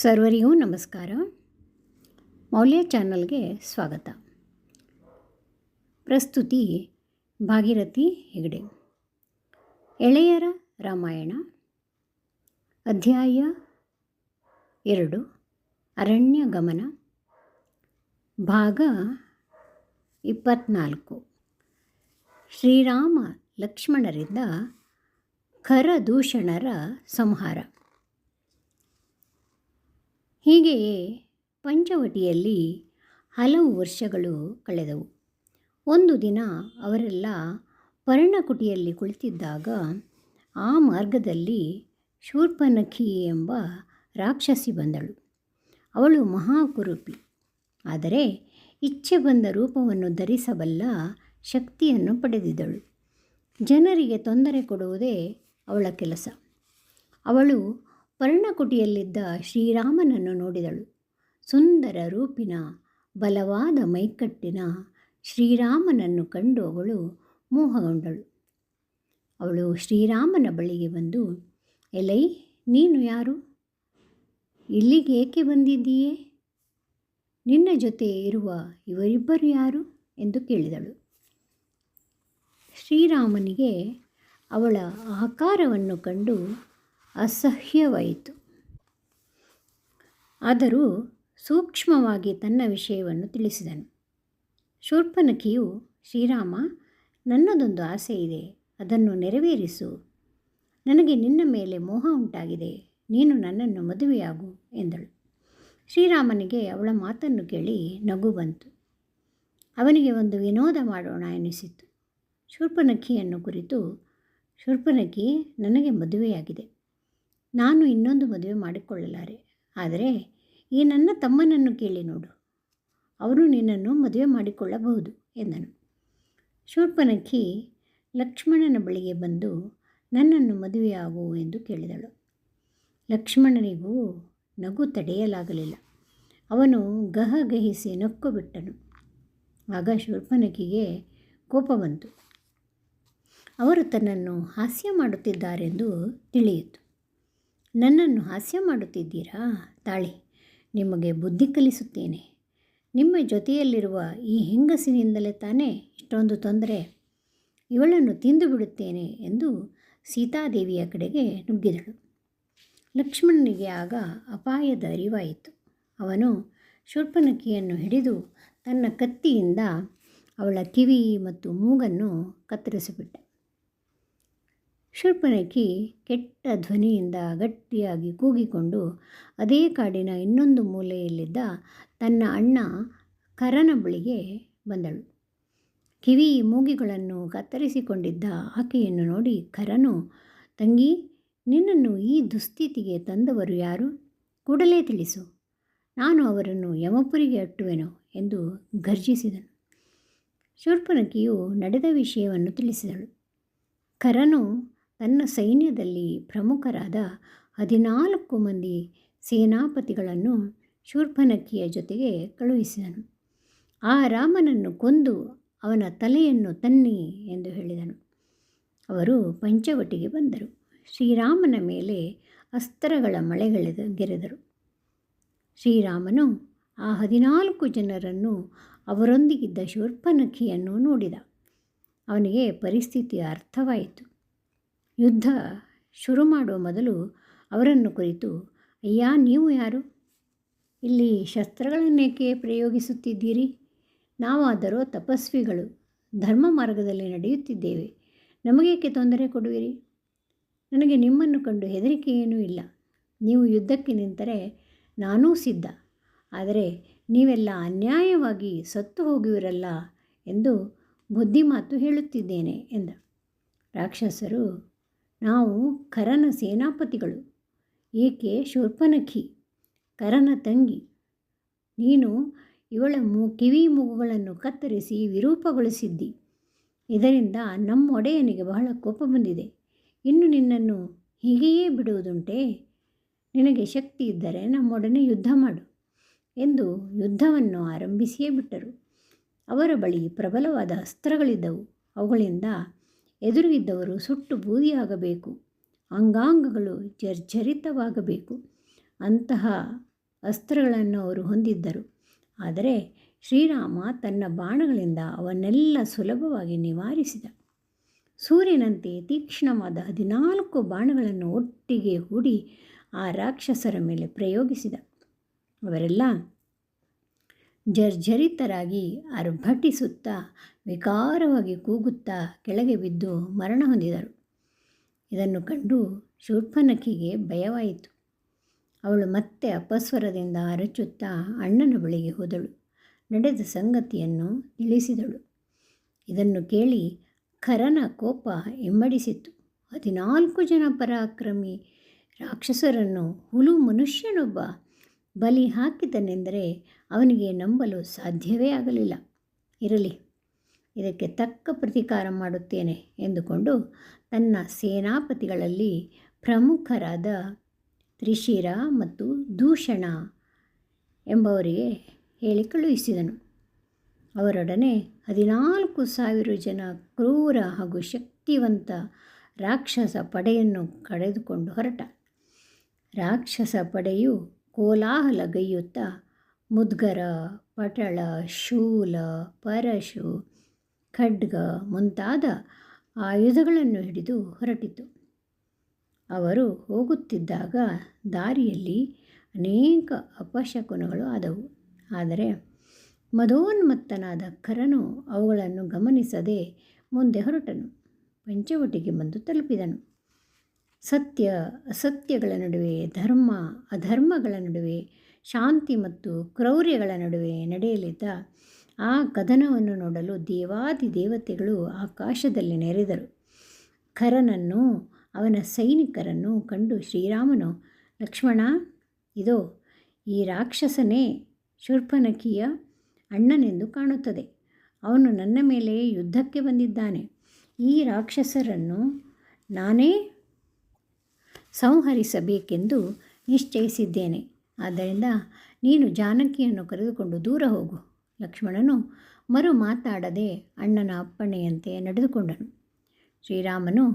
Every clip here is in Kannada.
ಸರ್ವರಿಗೂ ನಮಸ್ಕಾರ. ಮೌಲ್ಯ ಚಾನಲ್ಗೆ ಸ್ವಾಗತ. ಪ್ರಸ್ತುತಿ ಭಾಗೀರಥಿ ಹೆಗಡೆ. ಎಳೆಯರ ರಾಮಾಯಣ, ಅಧ್ಯಾಯ 2, ಅರಣ್ಯ ಗಮನ, ಭಾಗ 24. ಶ್ರೀರಾಮ ಲಕ್ಷ್ಮಣರಿಂದ ಖರದೂಷಣರ ಸಂಹಾರ. ಹೀಗೆಯೇ ಪಂಚವಟಿಯಲ್ಲಿ ಹಲವು ವರ್ಷಗಳು ಕಳೆದವು. ಒಂದು ದಿನ ಅವರೆಲ್ಲ ಪರ್ಣಕುಟಿಯಲ್ಲಿ ಕುಳಿತಿದ್ದಾಗ ಆ ಮಾರ್ಗದಲ್ಲಿ ಶೂರ್ಪನಖಿ ಎಂಬ ರಾಕ್ಷಸಿ ಬಂದಳು. ಅವಳು ಮಹಾಕುರೂಪಿ, ಆದರೆ ಇಚ್ಛೆ ಬಂದ ರೂಪವನ್ನು ಧರಿಸಬಲ್ಲ ಶಕ್ತಿಯನ್ನು ಪಡೆದಿದ್ದಳು. ಜನರಿಗೆ ತೊಂದರೆ ಕೊಡುವುದೇ ಅವಳ ಕೆಲಸ. ಅವಳು ಪರ್ಣಕುಟಿಯಲ್ಲಿದ್ದ ಶ್ರೀರಾಮನನ್ನು ನೋಡಿದಳು. ಸುಂದರ ರೂಪಿನ, ಬಲವಾದ ಮೈಕಟ್ಟಿನ ಶ್ರೀರಾಮನನ್ನು ಕಂಡು ಅವಳು ಮೋಹಗೊಂಡಳು. ಅವಳು ಶ್ರೀರಾಮನ ಬಳಿಗೆ ಬಂದು, ಎಲೈ, ನೀನು ಯಾರು? ಇಲ್ಲಿಗೆ ಏಕೆ ಬಂದಿದ್ದೀಯೇ? ನಿನ್ನ ಜೊತೆ ಇರುವ ಇವರಿಬ್ಬರು ಯಾರು ಎಂದು ಕೇಳಿದಳು. ಶ್ರೀರಾಮನಿಗೆ ಅವಳ ಆಕಾರವನ್ನು ಕಂಡು ಅಸಹ್ಯವಾಯಿತು. ಆದರೂ ಸೂಕ್ಷ್ಮವಾಗಿ ತನ್ನ ವಿಷಯವನ್ನು ತಿಳಿಸಿದನು. ಶೂರ್ಪನಖಿಯು, ಶ್ರೀರಾಮ, ನನ್ನದೊಂದು ಆಸೆ ಇದೆ, ಅದನ್ನು ನೆರವೇರಿಸು. ನನಗೆ ನಿನ್ನ ಮೇಲೆ ಮೋಹ ಉಂಟಾಗಿದೆ, ನೀನು ನನ್ನನ್ನು ಮದುವೆಯಾಗು ಎಂದಳು. ಶ್ರೀರಾಮನಿಗೆ ಅವಳ ಮಾತನ್ನು ಕೇಳಿ ನಗು ಬಂತು. ಅವನಿಗೆ ಒಂದು ವಿನೋದ ಮಾಡೋಣ ಎನಿಸಿತು. ಶೂರ್ಪನಖಿಯನ್ನು ಕುರಿತು, ಶೂರ್ಪನಖಿ, ನನಗೆ ಮದುವೆಯಾಗಿದೆ, ನಾನು ಇನ್ನೊಂದು ಮದುವೆ ಮಾಡಿಕೊಳ್ಳಲಾರೆ. ಆದರೆ ಈ ನನ್ನ ತಮ್ಮನನ್ನು ಕೇಳಿ ನೋಡು, ಅವನು ನಿನ್ನನ್ನು ಮದುವೆ ಮಾಡಿಕೊಳ್ಳಬಹುದು ಎಂದನು. ಶೂರ್ಪನಖಿ ಲಕ್ಷ್ಮಣನ ಬಳಿಗೆ ಬಂದು, ನನ್ನನ್ನು ಮದುವೆಯಾಗು ಎಂದು ಕೇಳಿದಳು. ಲಕ್ಷ್ಮಣನಿಗೂ ನಗು ತಡೆಯಲಾಗಲಿಲ್ಲ. ಅವನು ಗಹಗಹಿಸಿ ನಕ್ಕು ಬಿಟ್ಟನು. ಆಗ ಶೂರ್ಪನಖಿಗೆ ಕೋಪ ಬಂತು. ಅವರು ತನ್ನನ್ನು ಹಾಸ್ಯ ಮಾಡುತ್ತಿದ್ದಾರೆಂದು ತಿಳಿಯಿತು. ನನ್ನನ್ನು ಹಾಸ್ಯ ಮಾಡುತ್ತಿದ್ದೀರಾ? ತಾಳಿ, ನಿಮಗೆ ಬುದ್ಧಿ ಕಲಿಸುತ್ತೇನೆ. ನಿಮ್ಮ ಜೊತೆಯಲ್ಲಿರುವ ಈ ಹೆಂಗಸಿನಿಂದಲೇ ತಾನೇ ಇಷ್ಟೊಂದು ತೊಂದರೆ. ಇವಳನ್ನು ತಿಂದು ಬಿಡುತ್ತೇನೆ ಎಂದು ಸೀತಾದೇವಿಯ ಕಡೆಗೆ ನುಗ್ಗಿದಳು. ಲಕ್ಷ್ಮಣನಿಗೆ ಆಗ ಅಪಾಯದ ಅರಿವಾಯಿತು. ಅವನು ಶೂರ್ಪನಖಿಯನ್ನು ಹಿಡಿದು ತನ್ನ ಕತ್ತಿಯಿಂದ ಅವಳ ಕಿವಿ ಮತ್ತು ಮೂಗನ್ನು ಕತ್ತರಿಸಿಬಿಟ್ಟ. ಶೂರ್ಪನಖಿ ಕೆಟ್ಟ ಧ್ವನಿಯಿಂದ ಗಟ್ಟಿಯಾಗಿ ಕೂಗಿಕೊಂಡು ಅದೇ ಕಾಡಿನ ಇನ್ನೊಂದು ಮೂಲೆಯಲ್ಲಿದ್ದ ತನ್ನ ಅಣ್ಣ ಖರನ ಬಳಿಗೆ ಬಂದಳು. ಕಿವಿ ಮೂಗಿಗಳನ್ನು ಕತ್ತರಿಸಿಕೊಂಡಿದ್ದ ಆಕೆಯನ್ನು ನೋಡಿ ಖರನು, ತಂಗಿ, ನಿನ್ನನ್ನು ಈ ದುಸ್ಥಿತಿಗೆ ತಂದವರು ಯಾರು? ಕೂಡಲೇ ತಿಳಿಸು, ನಾನು ಅವರನ್ನು ಯಮಪುರಿಗೆ ಅಟ್ಟುವೆನು ಎಂದು ಗರ್ಜಿಸಿದನು. ಶೂರ್ಪನಖಿಯು ನಡೆದ ವಿಷಯವನ್ನು ತಿಳಿಸಿದಳು. ಖರನು ತನ್ನ ಸೈನ್ಯದಲ್ಲಿ ಪ್ರಮುಖರಾದ 14 ಮಂದಿ ಸೇನಾಪತಿಗಳನ್ನು ಶೂರ್ಪನಖಿಯ ಜೊತೆಗೆ ಕಳುಹಿಸಿದನು. ಆ ರಾಮನನ್ನು ಕೊಂದು ಅವನ ತಲೆಯನ್ನು ತನ್ನಿ ಎಂದು ಹೇಳಿದನು. ಅವರು ಪಂಚವಟಿಗೆ ಬಂದರು. ಶ್ರೀರಾಮನ ಮೇಲೆ ಅಸ್ತ್ರಗಳ ಮಳೆಗೆರೆದರು. ಶ್ರೀರಾಮನು ಆ 14 ಜನರನ್ನು, ಅವರೊಂದಿಗಿದ್ದ ಶೂರ್ಪನಖಿಯನ್ನು ನೋಡಿದ. ಅವನಿಗೆ ಪರಿಸ್ಥಿತಿಯ ಅರ್ಥವಾಯಿತು. ಯುದ್ಧ ಶುರು ಮಾಡುವ ಮೊದಲು ಅವರನ್ನು ಕುರಿತು, ಅಯ್ಯ, ನೀವು ಯಾರು? ಇಲ್ಲಿ ಶಸ್ತ್ರಗಳನ್ನೇಕೆ ಪ್ರಯೋಗಿಸುತ್ತಿದ್ದೀರಿ? ನಾವಾದರೋ ತಪಸ್ವಿಗಳು, ಧರ್ಮ ಮಾರ್ಗದಲ್ಲಿ ನಡೆಯುತ್ತಿದ್ದೇವೆ, ನಮಗೇಕೆ ತೊಂದರೆ ಕೊಡುವಿರಿ? ನನಗೆ ನಿಮ್ಮನ್ನು ಕಂಡು ಹೆದರಿಕೆ ಏನೂ ಇಲ್ಲ. ನೀವು ಯುದ್ಧಕ್ಕೆ ನಿಂತರೆ ನಾನೂ ಸಿದ್ಧ. ಆದರೆ ನೀವೆಲ್ಲ ಅನ್ಯಾಯವಾಗಿ ಸತ್ತು ಹೋಗುವಿರಲ್ಲ ಎಂದು ಬುದ್ಧಿಮಾತು ಹೇಳುತ್ತಿದ್ದೇನೆ ಎಂದ. ರಾಕ್ಷಸರು, ನಾವು ಖರನ ಸೇನಾಪತಿಗಳು. ಈಕೆ ಶೂರ್ಪನಖಿ, ಖರನ ತಂಗಿ. ನೀನು ಇವಳ ಕಿವಿ ಮೂಗುಗಳನ್ನು ಕತ್ತರಿಸಿ ವಿರೂಪಗೊಳಿಸಿದ್ದಿ. ಇದರಿಂದ ನಮ್ಮ ಒಡೆಯನಿಗೆ ಬಹಳ ಕೋಪ ಬಂದಿದೆ. ಇನ್ನು ನಿನ್ನನ್ನು ಹೀಗೆಯೇ ಬಿಡುವುದುಂಟೆ? ನಿನಗೆ ಶಕ್ತಿ ಇದ್ದರೆ ನಮ್ಮೊಡನೆ ಯುದ್ಧ ಮಾಡು ಎಂದು ಯುದ್ಧವನ್ನು ಆರಂಭಿಸಿಯೇ ಬಿಟ್ಟರು. ಅವರ ಬಳಿ ಪ್ರಬಲವಾದ ಅಸ್ತ್ರಗಳಿದ್ದವು. ಅವುಗಳಿಂದ ಎದುರಿಗಿದ್ದವರು ಸುಟ್ಟು ಬೂದಿಯಾಗಬೇಕು, ಅಂಗಾಂಗಗಳು ಜರ್ಜರಿತವಾಗಬೇಕು. ಅಂತಹ ಅಸ್ತ್ರಗಳನ್ನು ಅವರು ಹೊಂದಿದ್ದರು. ಆದರೆ ಶ್ರೀರಾಮ ತನ್ನ ಬಾಣಗಳಿಂದ ಅವನ್ನೆಲ್ಲ ಸುಲಭವಾಗಿ ನಿವಾರಿಸಿದ. ಸೂರ್ಯನಂತೆ ತೀಕ್ಷ್ಣವಾದ 14 ಬಾಣಗಳನ್ನು ಒಟ್ಟಿಗೆ ಹೂಡಿ ಆ ರಾಕ್ಷಸರ ಮೇಲೆ ಪ್ರಯೋಗಿಸಿದ. ಅವರೆಲ್ಲ ಜರ್ಜರಿತರಾಗಿ ಅರ್ಭಟಿಸುತ್ತಾ ವಿಕಾರವಾಗಿ ಕೂಗುತ್ತಾ ಕೆಳಗೆ ಬಿದ್ದು ಮರಣ ಹೊಂದಿದರು. ಇದನ್ನು ಕಂಡು ಶೂರ್ಪನಖಿಗೆ ಭಯವಾಯಿತು. ಅವಳು ಮತ್ತೆ ಅಪಸ್ವರದಿಂದ ಅರಚುತ್ತಾ ಅಣ್ಣನ ಬಳಿಗೆ ಹೋದಳು. ನಡೆದ ಸಂಗತಿಯನ್ನು ತಿಳಿಸಿದಳು. ಇದನ್ನು ಕೇಳಿ ಖರನ ಕೋಪ ಇಮ್ಮಡಿಸಿತು. 14 ಜನ ಪರಾಕ್ರಮಿ ರಾಕ್ಷಸರನ್ನು ಹುಲು ಮನುಷ್ಯನೊಬ್ಬ ಬಲಿ ಹಾಕಿದನೆಂದರೆ ಅವನಿಗೆ ನಂಬಲು ಸಾಧ್ಯವೇ ಆಗಲಿಲ್ಲ. ಇರಲಿ, ಇದಕ್ಕೆ ತಕ್ಕ ಪ್ರತೀಕಾರ ಮಾಡುತ್ತೇನೆ ಎಂದುಕೊಂಡು ತನ್ನ ಸೇನಾಪತಿಗಳಲ್ಲಿ ಪ್ರಮುಖರಾದ ತ್ರಿಶಿರ ಮತ್ತು ದೂಷಣ ಎಂಬವರಿಗೆ ಹೇಳಿ ಕಳುಹಿಸಿದನು. ಅವರೊಡನೆ 14,000 ಜನ ಕ್ರೂರ ಹಾಗೂ ಶಕ್ತಿವಂತ ರಾಕ್ಷಸ ಪಡೆಯನ್ನು ಕರೆದುಕೊಂಡು ಹೊರಟ. ರಾಕ್ಷಸ ಪಡೆಯು ಕೋಲಾಹಲಗೈಯುತ್ತಾ ಮುದ್ಗರ, ಪಟಳ, ಶೂಲ, ಪರಶು, ಖಡ್ಗ ಮುಂತಾದ ಆಯುಧಗಳನ್ನು ಹಿಡಿದು ಹೊರಟಿತು. ಅವರು ಹೋಗುತ್ತಿದ್ದಾಗ ದಾರಿಯಲ್ಲಿ ಅನೇಕ ಅಪಶಕುನಗಳು ಆದವು. ಆದರೆ ಮದೋನ್ಮತ್ತನಾದ ಖರನು ಅವುಗಳನ್ನು ಗಮನಿಸದೆ ಮುಂದೆ ಹೊರಟನು. ಪಂಚವಟಿಗೆ ಬಂದು ತಲುಪಿದನು. ಸತ್ಯ ಅಸತ್ಯಗಳ ನಡುವೆ, ಧರ್ಮ ಅಧರ್ಮಗಳ ನಡುವೆ, ಶಾಂತಿ ಮತ್ತು ಕ್ರೌರ್ಯಗಳ ನಡುವೆ ನಡೆಯಲಿದ್ದ ಆ ಕದನವನ್ನು ನೋಡಲು ದೇವಾದಿದೇವತೆಗಳು ಆಕಾಶದಲ್ಲಿ ನೆರೆದರು. ಖರನನ್ನು ಅವನ ಸೈನಿಕರನ್ನು ಕಂಡು ಶ್ರೀರಾಮನು, ಲಕ್ಷ್ಮಣ, ಇದೋ ಈ ರಾಕ್ಷಸನೇ ಶೂರ್ಪನಖಿಯ ಅಣ್ಣನೆಂದು ಕಾಣುತ್ತದೆ. ಅವನು ನನ್ನ ಮೇಲೆ ಯುದ್ಧಕ್ಕೆ ಬಂದಿದ್ದಾನೆ. ಈ ರಾಕ್ಷಸರನ್ನು ನಾನೇ ಸಂಹರಿಸಬೇಕೆಂದು ನಿಶ್ಚಯಿಸಿದ್ದೇನೆ. ಆದ್ದರಿಂದ ನೀನು ಜಾನಕಿಯನ್ನು ಕರೆದುಕೊಂಡು ದೂರ ಹೋಗು. ಲಕ್ಷ್ಮಣನು ಮರು ಮಾತಾಡದೆ ಅಣ್ಣನ ಅಪ್ಪಣೆಯಂತೆ ನಡೆದುಕೊಂಡನು. ಶ್ರೀರಾಮನು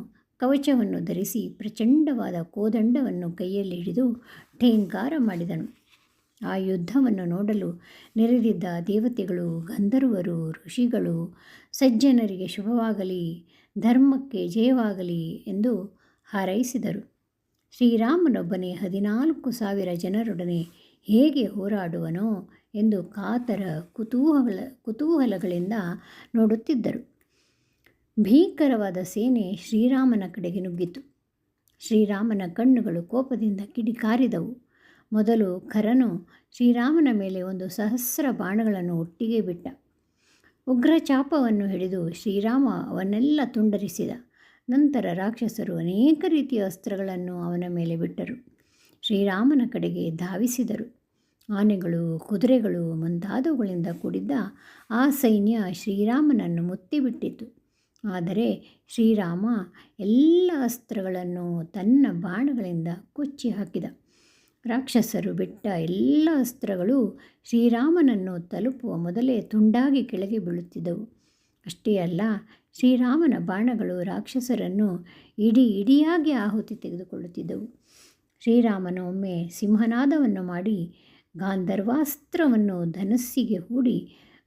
ಕವಚವನ್ನು ಧರಿಸಿ ಪ್ರಚಂಡವಾದ ಕೋದಂಡವನ್ನು ಕೈಯಲ್ಲಿ ಹಿಡಿದು ಠೇಂಕಾರ ಮಾಡಿದನು. ಆ ಯುದ್ಧವನ್ನು ನೋಡಲು ನೆರೆದಿದ್ದ ದೇವತೆಗಳು, ಗಂಧರ್ವರು, ಋಷಿಗಳು ಸಜ್ಜನರಿಗೆ ಶುಭವಾಗಲಿ, ಧರ್ಮಕ್ಕೆ ಜಯವಾಗಲಿ ಎಂದು ಹಾರೈಸಿದರು. ಶ್ರೀರಾಮನೊಬ್ಬನೇ 14,000 ಜನರೊಡನೆ ಹೇಗೆ ಹೋರಾಡುವನೋ ಎಂದು ಕಾತರ ಕುತೂಹಲಗಳಿಂದ ನೋಡುತ್ತಿದ್ದರು. ಭೀಕರವಾದ ಸೇನೆ ಶ್ರೀರಾಮನ ಕಡೆಗೆ ನುಗ್ಗಿತು. ಶ್ರೀರಾಮನ ಕಣ್ಣುಗಳು ಕೋಪದಿಂದ ಕಿಡಿಕಾರಿದವು. ಮೊದಲು ಖರನು ಶ್ರೀರಾಮನ ಮೇಲೆ 1,000 ಬಾಣಗಳನ್ನು ಒಟ್ಟಿಗೆ ಬಿಟ್ಟ. ಉಗ್ರಚಾಪವನ್ನು ಹಿಡಿದು ಶ್ರೀರಾಮ ಅವನ್ನೆಲ್ಲ ತುಂಡರಿಸಿದ. ನಂತರ ರಾಕ್ಷಸರು ಅನೇಕ ರೀತಿಯ ಅಸ್ತ್ರಗಳನ್ನು ಅವನ ಮೇಲೆ ಬಿಟ್ಟರು. ಶ್ರೀರಾಮನ ಕಡೆಗೆ ಧಾವಿಸಿದರು. ಆನೆಗಳು, ಕುದುರೆಗಳು ಮುಂತಾದವುಗಳಿಂದ ಕೂಡಿದ್ದ ಆ ಸೈನ್ಯ ಶ್ರೀರಾಮನನ್ನು ಮುತ್ತಿಬಿಟ್ಟಿತು. ಆದರೆ ಶ್ರೀರಾಮ ಎಲ್ಲ ಅಸ್ತ್ರಗಳನ್ನು ತನ್ನ ಬಾಣಗಳಿಂದ ಕೊಚ್ಚಿ ಹಾಕಿದ. ರಾಕ್ಷಸರು ಬಿಟ್ಟ ಎಲ್ಲ ಅಸ್ತ್ರಗಳು ಶ್ರೀರಾಮನನ್ನು ತಲುಪುವ ಮೊದಲೇ ತುಂಡಾಗಿ ಕೆಳಗೆ ಬೀಳುತ್ತಿದ್ದವು. ಅಷ್ಟೇ ಅಲ್ಲ, ಶ್ರೀರಾಮನ ಬಾಣಗಳು ರಾಕ್ಷಸರನ್ನು ಇಡಿಯಾಗಿ ಆಹುತಿ ತೆಗೆದುಕೊಳ್ಳುತ್ತಿದ್ದವು. ಶ್ರೀರಾಮನು ಒಮ್ಮೆ ಸಿಂಹನಾದವನ್ನು ಮಾಡಿ ಗಾಂಧರ್ವಾಸ್ತ್ರವನ್ನು ಧನಸ್ಸಿಗೆ ಹೂಡಿ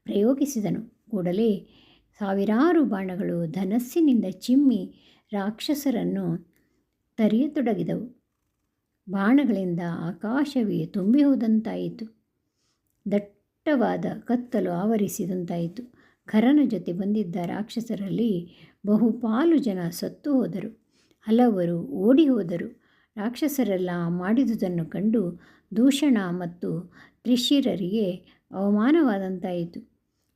ಪ್ರಯೋಗಿಸಿದನು. ಕೂಡಲೇ 1000 ಬಾಣಗಳು ಧನಸ್ಸಿನಿಂದ ಚಿಮ್ಮಿ ರಾಕ್ಷಸರನ್ನು ತರಿಯತೊಡಗಿದವು. ಬಾಣಗಳಿಂದ ಆಕಾಶವೇ ತುಂಬಿ ಹೋದಂತಾಯಿತು. ದಟ್ಟವಾದ ಕತ್ತಲು ಆವರಿಸಿದಂತಾಯಿತು. ಖರನ ಜೊತೆ ಬಂದಿದ್ದ ರಾಕ್ಷಸರಲ್ಲಿ ಬಹುಪಾಲು ಜನ ಸತ್ತು ಹೋದರು. ಹಲವರು ಓಡಿ ಹೋದರು. ರಾಕ್ಷಸರೆಲ್ಲ ಮಾಡಿದುದನ್ನು ಕಂಡು ದೂಷಣ ಮತ್ತು ತ್ರಿಶಿರರಿಗೆ ಅವಮಾನವಾದಂತಾಯಿತು.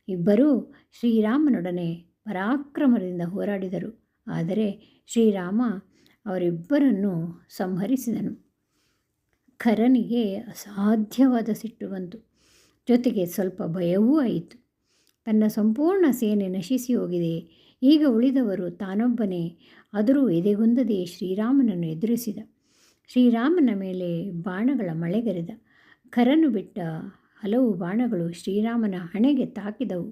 ಇಬ್ಬರೂ ಶ್ರೀರಾಮನೊಡನೆ ಪರಾಕ್ರಮದಿಂದ ಹೋರಾಡಿದರು. ಆದರೆ ಶ್ರೀರಾಮ ಅವರಿಬ್ಬರನ್ನು ಸಂಹರಿಸಿದನು. ಖರನಿಗೆ ಅಸಾಧ್ಯವಾದ ಸಿಟ್ಟು ಬಂತು. ಜೊತೆಗೆ ಸ್ವಲ್ಪ ಭಯವೂ ಆಯಿತು. ತನ್ನ ಸಂಪೂರ್ಣ ಸೇನೆ ನಶಿಸಿ ಹೋಗಿದೆ. ಈಗ ಉಳಿದವರು ತಾನೊಬ್ಬನೇ. ಆದರೂ ಎದೆಗುಂದದೆ ಶ್ರೀರಾಮನನ್ನು ಎದುರಿಸಿದ. ಶ್ರೀರಾಮನ ಮೇಲೆ ಬಾಣಗಳ ಮಳೆಗರೆದ. ಖರನು ಬಿಟ್ಟ ಹಲವು ಬಾಣಗಳು ಶ್ರೀರಾಮನ ಹಣೆಗೆ ತಾಕಿದವು.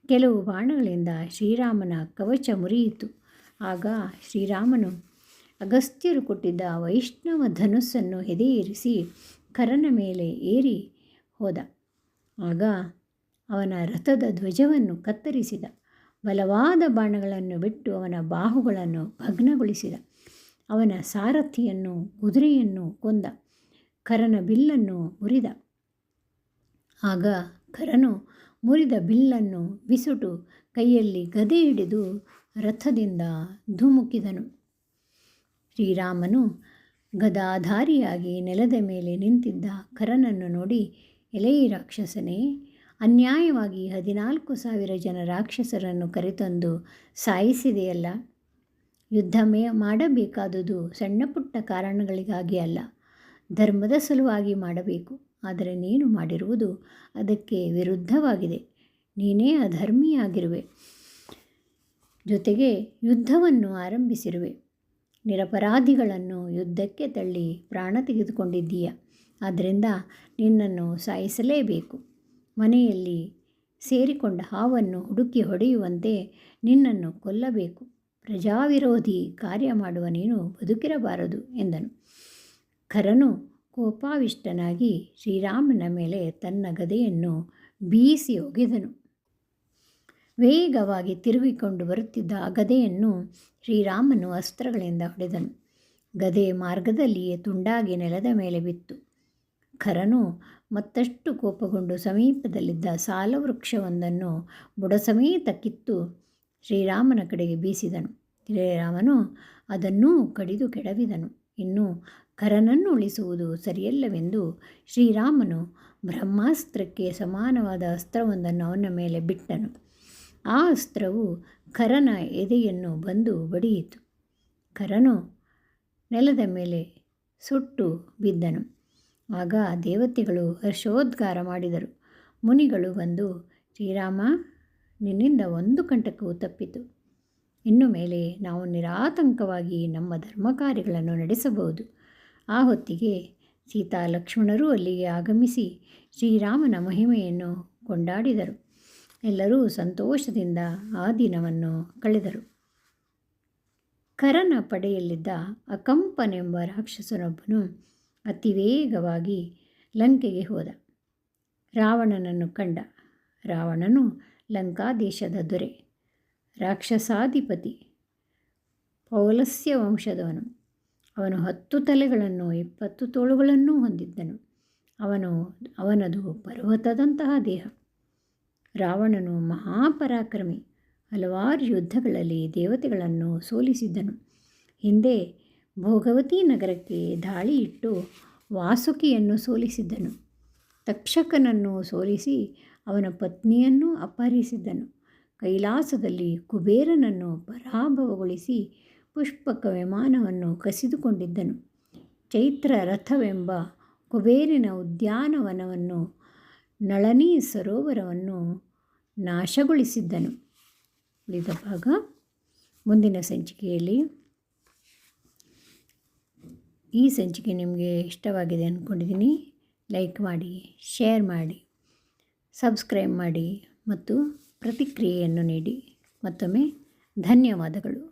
ಕೆಲವು ಬಾಣಗಳಿಂದ ಶ್ರೀರಾಮನ ಕವಚ ಮುರಿಯಿತು. ಆಗ ಶ್ರೀರಾಮನು ಅಗಸ್ತ್ಯರು ಕೊಟ್ಟಿದ್ದ ವೈಷ್ಣವ ಧನುಸ್ಸನ್ನು ಎದೆಯೇರಿಸಿ ಖರನ ಮೇಲೆ ಏರಿ ಹೋದ. ಆಗ ಅವನ ರಥದ ಧ್ವಜವನ್ನು ಕತ್ತರಿಸಿದ. ಬಲವಾದ ಬಾಣಗಳನ್ನು ಬಿಟ್ಟು ಅವನ ಬಾಹುಗಳನ್ನು ಭಗ್ನಗೊಳಿಸಿದ. ಅವನ ಸಾರಥಿಯನ್ನು ಕುದುರೆಯನ್ನು ಕೊಂದ. ಖರನ ಬಿಲ್ಲನ್ನು ಮುರಿದ. ಆಗ ಖರನು ಮುರಿದ ಬಿಲ್ಲನ್ನು ಬಿಸುಟು ಕೈಯಲ್ಲಿ ಗದೆ ಹಿಡಿದು ರಥದಿಂದ ಧುಮುಕಿದನು. ಶ್ರೀರಾಮನು ಗದಾಧಾರಿಯಾಗಿ ನೆಲದ ಮೇಲೆ ನಿಂತಿದ್ದ ಖರನನ್ನು ನೋಡಿ, ಎಲೈ ರಾಕ್ಷಸನೇ, ಅನ್ಯಾಯವಾಗಿ 14,000 ಜನ ರಾಕ್ಷಸರನ್ನು ಕರೆತಂದು ಸಾಯಿಸಿದೆಯಲ್ಲ. ಯುದ್ಧ ಮಾಡಬೇಕಾದುದು ಸಣ್ಣ ಪುಟ್ಟ ಕಾರಣಗಳಿಗಾಗಿ ಅಲ್ಲ, ಧರ್ಮದ ಸಲುವಾಗಿ ಮಾಡಬೇಕು. ಆದರೆ ನೀನು ಮಾಡಿರುವುದು ಅದಕ್ಕೆ ವಿರುದ್ಧವಾಗಿದೆ. ನೀನೇ ಅಧರ್ಮಿಯಾಗಿರುವೆ, ಜೊತೆಗೆ ಯುದ್ಧವನ್ನು ಆರಂಭಿಸಿರುವೆ. ನಿರಪರಾಧಿಗಳನ್ನು ಯುದ್ಧಕ್ಕೆ ತಳ್ಳಿ ಪ್ರಾಣ ತೆಗೆದುಕೊಂಡಿದ್ದೀಯ. ಆದ್ದರಿಂದ ನಿನ್ನನ್ನು ಸಾಯಿಸಲೇಬೇಕು. ಮನೆಯಲ್ಲಿ ಸೇರಿಕೊಂಡ ಹಾವನ್ನು ಹುಡುಕಿ ಹೊಡೆಯುವಂತೆ ನಿನ್ನನ್ನು ಕೊಲ್ಲಬೇಕು. ಪ್ರಜಾವಿರೋಧಿ ಕಾರ್ಯ ಮಾಡುವ ನೀನು ಬದುಕಿರಬಾರದು ಎಂದನು. ಖರನು ಕೋಪಾವಿಷ್ಟನಾಗಿ ಶ್ರೀರಾಮನ ಮೇಲೆ ತನ್ನ ಗದೆಯನ್ನು ಬೀಸಿ ಒಗೆದನು. ವೇಗವಾಗಿ ತಿರುಗಿಕೊಂಡು ಬರುತ್ತಿದ್ದ ಆ ಗದೆಯನ್ನು ಶ್ರೀರಾಮನು ಅಸ್ತ್ರಗಳಿಂದ ಹೊಡೆದನು. ಗದೆ ಮಾರ್ಗದಲ್ಲಿಯೇ ತುಂಡಾಗಿ ನೆಲದ ಮೇಲೆ ಬಿತ್ತು. ಖರನು ಮತ್ತಷ್ಟು ಕೋಪಗೊಂಡು ಸಮೀಪದಲ್ಲಿದ್ದ ಸಾಲವೃಕ್ಷವೊಂದನ್ನು ಬುಡಸಮೇತ ಕಿತ್ತು ಶ್ರೀರಾಮನ ಕಡೆಗೆ ಬೀಸಿದನು. ಶ್ರೀರಾಮನು ಅದನ್ನೂ ಕಡಿದು ಕೆಡವಿದನು. ಇನ್ನು ಖರನನ್ನು ಉಳಿಸುವುದು ಸರಿಯಲ್ಲವೆಂದು ಶ್ರೀರಾಮನು ಬ್ರಹ್ಮಾಸ್ತ್ರಕ್ಕೆ ಸಮಾನವಾದ ಅಸ್ತ್ರವೊಂದನ್ನು ಅವನ ಮೇಲೆ ಬಿಟ್ಟನು. ಆ ಅಸ್ತ್ರವು ಖರನ ಎದೆಯನ್ನು ಬಂದು ಬಡಿಯಿತು. ಖರನು ನೆಲದ ಮೇಲೆ ಸುಟ್ಟು ಬಿದ್ದನು. ಆಗ ದೇವತೆಗಳು ಹರ್ಷೋದ್ಗಾರ ಮಾಡಿದರು. ಮುನಿಗಳು ಬಂದು, ಶ್ರೀರಾಮ, ನಿನ್ನಿಂದ ಒಂದು ಕಂಟಕವು ತಪ್ಪಿತು. ಇನ್ನು ಮೇಲೆ ನಾವು ನಿರಾತಂಕವಾಗಿ ನಮ್ಮ ಧರ್ಮ ಕಾರ್ಯಗಳನ್ನು ನಡೆಸಬಹುದು. ಆ ಹೊತ್ತಿಗೆ ಸೀತಾ ಲಕ್ಷ್ಮಣರೂ ಅಲ್ಲಿಗೆ ಆಗಮಿಸಿ ಶ್ರೀರಾಮನ ಮಹಿಮೆಯನ್ನು ಕೊಂಡಾಡಿದರು. ಎಲ್ಲರೂ ಸಂತೋಷದಿಂದ ಆ ದಿನವನ್ನು ಕಳೆದರು. ಖರನ ಪಡೆಯಲ್ಲಿದ್ದ ಅಕಂಪನೆಂಬ ರಾಕ್ಷಸನೊಬ್ಬನು ಅತಿ ವೇಗವಾಗಿ ಲಂಕೆಗೆ ಹೋದ. ರಾವಣನನ್ನು ಕಂಡ. ರಾವಣನು ಲಂಕಾದೇಶದ ದೊರೆ, ರಾಕ್ಷಸಾಧಿಪತಿ, ಪೌಲಸ್ಯ ವಂಶದವನು. ಅವನು 10 ತಲೆಗಳನ್ನು 20 ತೋಳುಗಳನ್ನೂ ಹೊಂದಿದ್ದನು. ಅವನದು ಪರ್ವತದಂತಹ ದೇಹ. ರಾವಣನು ಮಹಾಪರಾಕ್ರಮಿ. ಹಲವಾರು ಯುದ್ಧಗಳಲ್ಲಿ ದೇವತೆಗಳನ್ನು ಸೋಲಿಸಿದ್ದನು. ಹಿಂದೆ ಭೋಗವತಿ ನಗರಕ್ಕೆ ದಾಳಿ ಇಟ್ಟು ವಾಸುಕಿಯನ್ನು ಸೋಲಿಸಿದ್ದನು. ತಕ್ಷಕನನ್ನು ಸೋಲಿಸಿ ಅವನ ಪತ್ನಿಯನ್ನು ಅಪಹರಿಸಿದ್ದನು. ಕೈಲಾಸದಲ್ಲಿ ಕುಬೇರನನ್ನು ಪರಾಭವಗೊಳಿಸಿ ಪುಷ್ಪಕ ವಿಮಾನವನ್ನು ಕಸಿದುಕೊಂಡಿದ್ದನು. ಚೈತ್ರ ರಥವೆಂಬ ಕುಬೇರಿನ ಉದ್ಯಾನವನವನ್ನು, ನಳನಿ ಸರೋವರವನ್ನು ನಾಶಗೊಳಿಸಿದ್ದನು. ಉಳಿದ ಭಾಗ ಮುಂದಿನ ಸಂಚಿಕೆಯಲ್ಲಿ. ಈ ಸಂಚಿಕೆ ನಿಮಗೆ ಇಷ್ಟವಾಗಿದೆ ಅಂದ್ಕೊಂಡಿದ್ದೀನಿ. ಲೈಕ್ ಮಾಡಿ, ಶೇರ್ ಮಾಡಿ, ಸಬ್ಸ್ಕ್ರೈಬ್ ಮಾಡಿ ಮತ್ತು ಪ್ರತಿಕ್ರಿಯೆಯನ್ನು ನೀಡಿ. ಮತ್ತೊಮ್ಮೆ ಧನ್ಯವಾದಗಳು.